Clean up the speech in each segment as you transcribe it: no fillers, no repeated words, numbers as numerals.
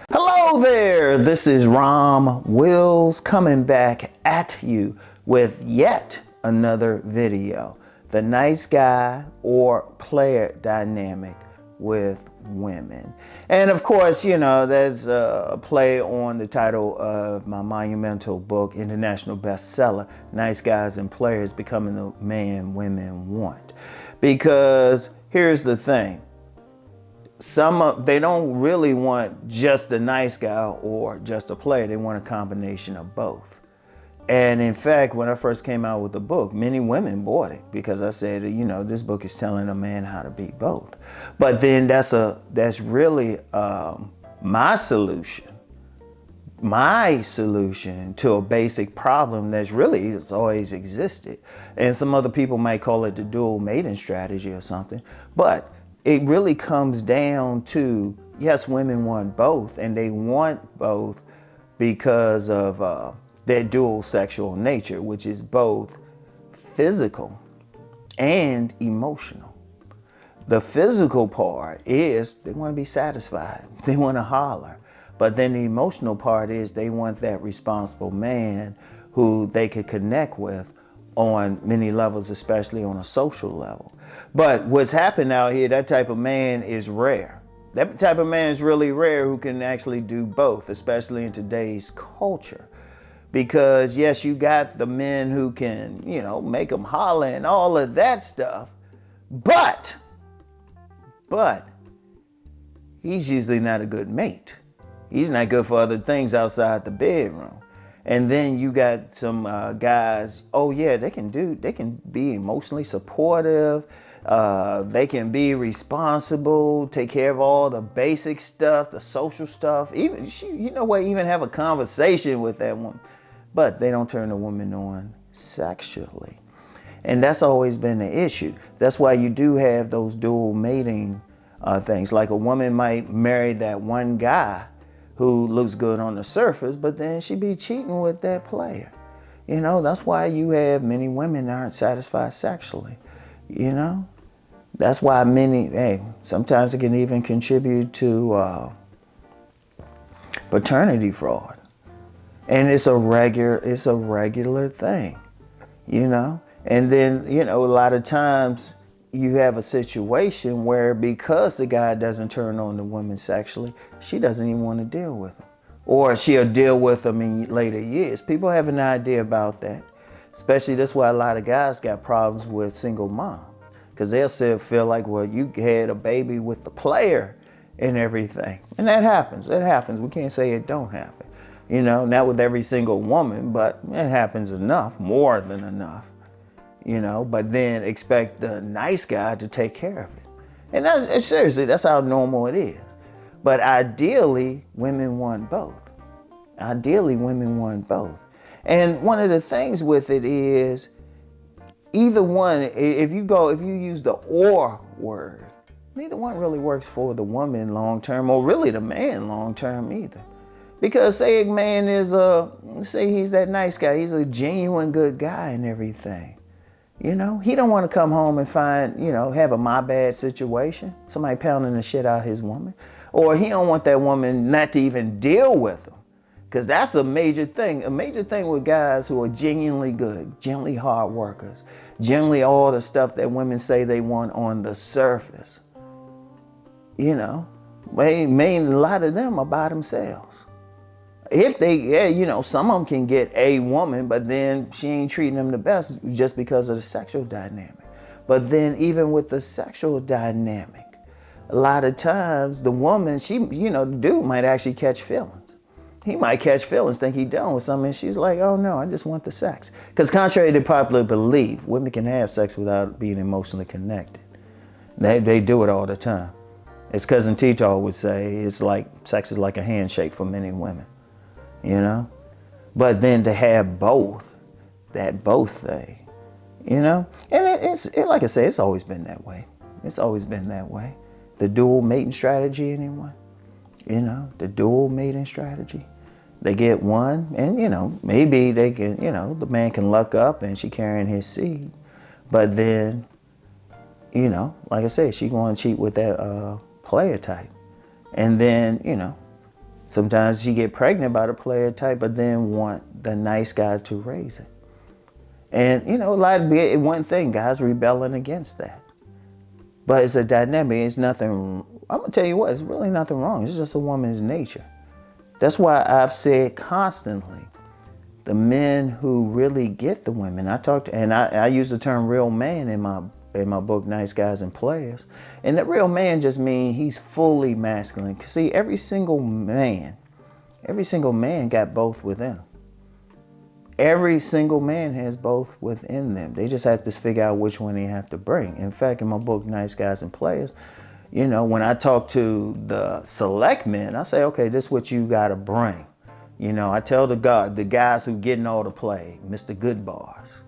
Hello there, this is Rom Wills coming back at you with yet another video. The nice guy or player dynamic with women. And of course, you know, there's a play on the title of my monumental book, international bestseller, Nice Guys and Players Becoming the Man Women Want. Because here's the thing. They don't really want just a nice guy or just a player. They want a combination of both. And in fact, when I first came out with the book, many women bought it because I said, you know, this book is telling a man how to be both. But then that's really my solution to a basic problem that's really has always existed. And some other people might call it the dual mating strategy or something. But it really comes down to, yes, women want both, and they want both because of their dual sexual nature, which is both physical and emotional. The physical part is they want to be satisfied, they want to holler. But then the emotional part is they want that responsible man who they could connect with on many levels, especially on a social level. But what's happened out here, that type of man is rare. That type of man is really rare who can actually do both, especially in today's culture. Because yes, you got the men who can, you know, make them holler and all of that stuff. But he's usually not a good mate. He's not good for other things outside the bedroom. And then you got some guys, oh yeah, they can be emotionally supportive. They can be responsible, take care of all the basic stuff, the social stuff. Even, you know what, even have a conversation with that woman. But they don't turn the woman on sexually. And that's always been the issue. That's why you do have those dual mating things. Like a woman might marry that one guy who looks good on the surface, but then she be cheating with that player. You know, that's why you have many women that aren't satisfied sexually. You know, that's why sometimes it can even contribute to paternity fraud. And it's a regular thing, you know? And then, you know, a lot of times you have a situation where because the guy doesn't turn on the woman sexually, she doesn't even want to deal with him. Or she'll deal with him in later years. People have an idea about that. Especially that's why a lot of guys got problems with single moms. Because they'll feel like, well, you had a baby with the player and everything. And that happens. It happens. We can't say it don't happen. You know, not with every single woman, but it happens enough, more than enough. You know, but then expect the nice guy to take care of it. And seriously, that's how normal it is. But ideally, women want both. Ideally, women want both. And one of the things with it is either one, if you use the or word, neither one really works for the woman long term, or really the man long term either. Because say a man is say he's that nice guy, he's a genuine good guy and everything. You know, he don't want to come home and find, you know, have a my bad situation, somebody pounding the shit out of his woman. Or he don't want that woman not to even deal with him. Because that's a major thing. A major thing with guys who are genuinely good, genuinely hard workers, generally all the stuff that women say they want on the surface. You know, a lot of them are by themselves. If you know, some of them can get a woman, but then she ain't treating them the best just because of the sexual dynamic. But then even with the sexual dynamic, a lot of times the woman, the dude might actually catch feelings. He might catch feelings, think he done with something, and she's like, oh no, I just want the sex. Because contrary to popular belief, women can have sex without being emotionally connected. They do it all the time. As Cousin Tito always say, it's like sex is like a handshake for many women. You know, but then to have both thing, you know, and like I said, it's always been that way. It's always been that way. The dual mating strategy, anyone? You know, the dual mating strategy. They get one, and you know, maybe they can, you know, the man can luck up and she carrying his seed, but then, you know, like I said, she going to cheat with that player type, and then, you know, Sometimes she get pregnant by the player type, but then want the nice guy to raise it. And a lot of one thing, guys rebelling against that. But it's a dynamic. It's nothing. I'm gonna tell you what. It's really nothing wrong. It's just a woman's nature. That's why I've said constantly, the men who really get the women. I use the term "real man" in my book, Nice Guys and Players. And that real man just means he's fully masculine. See, every single man got both within him. Every single man has both within them. They just have to figure out which one they have to bring. In fact, in my book, Nice Guys and Players, when I talk to the select men, I say, okay, this is what you got to bring. I tell the guys who getting all the play, Mr. Goodbars,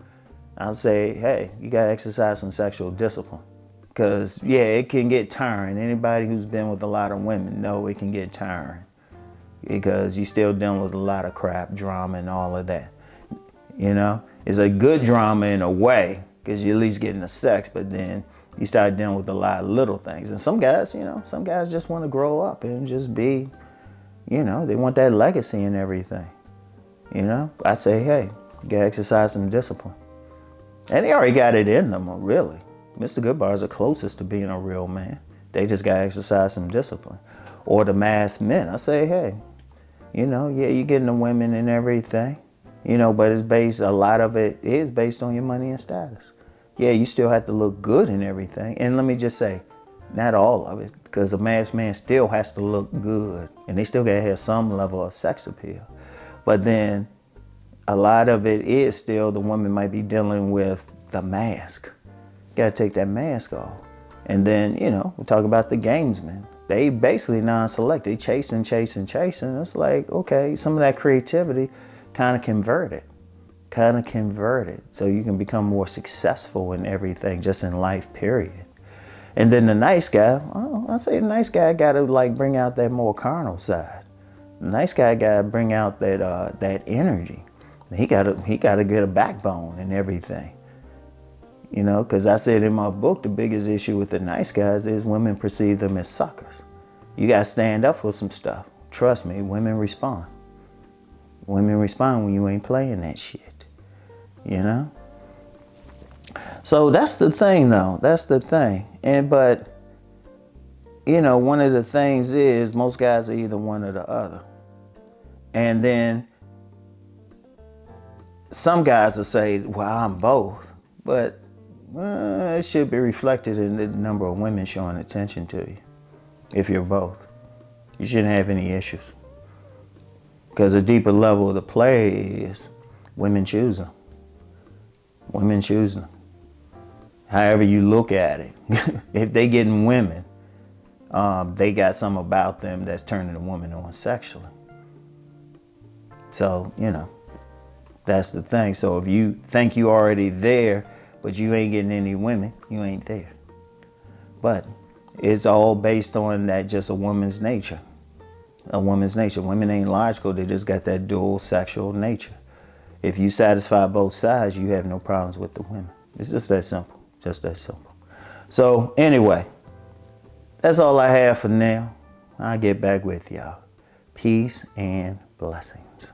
I'll say, hey, you got to exercise some sexual discipline. Because, it can get tiring. Anybody who's been with a lot of women know it can get tiring. Because you're still dealing with a lot of crap, drama, and all of that. It's a good drama in a way, because you're at least getting the sex, but then you start dealing with a lot of little things. And some guys just want to grow up and just be, they want that legacy and everything. I say, hey, you gotta exercise some discipline. And they already got it in them, really. Mr. Goodbar is the closest to being a real man. They just gotta exercise some discipline. Or the masked men, I say, hey, you're getting the women and everything. But a lot of it is based on your money and status. Yeah, you still have to look good and everything. And let me just say, not all of it, because a masked man still has to look good. And they still gotta have some level of sex appeal. But then a lot of it is still the woman might be dealing with the mask. Gotta take that mask off. And then, we'll talk about the gamesmen. They basically non-select. They chasing. It's like, okay, some of that creativity kind of converted so you can become more successful in everything, just in life, period. And then the nice guy, I say the nice guy got to bring out that more carnal side. The nice guy got to bring out that energy. He got to get a backbone and everything. Because I said in my book, the biggest issue with the nice guys is women perceive them as suckers. You got to stand up for some stuff. Trust me, women respond. Women respond when you ain't playing that shit, So that's the thing, though. That's the thing. But one of the things is most guys are either one or the other. And then some guys will say, well, I'm both. But it should be reflected in the number of women showing attention to you. If you're both, you shouldn't have any issues. Because a deeper level of the play is women choose them. Women choose them. However you look at it. If they getting women, they got something about them that's turning a woman on sexually. So, that's the thing. So if you think you already there, but you ain't getting any women, you ain't there. But it's all based on that, just a woman's nature. A woman's nature. Women ain't logical. They just got that dual sexual nature. If you satisfy both sides, you have no problems with the women. It's just that simple. Just that simple. So anyway, that's all I have for now. I'll get back with y'all. Peace and blessings.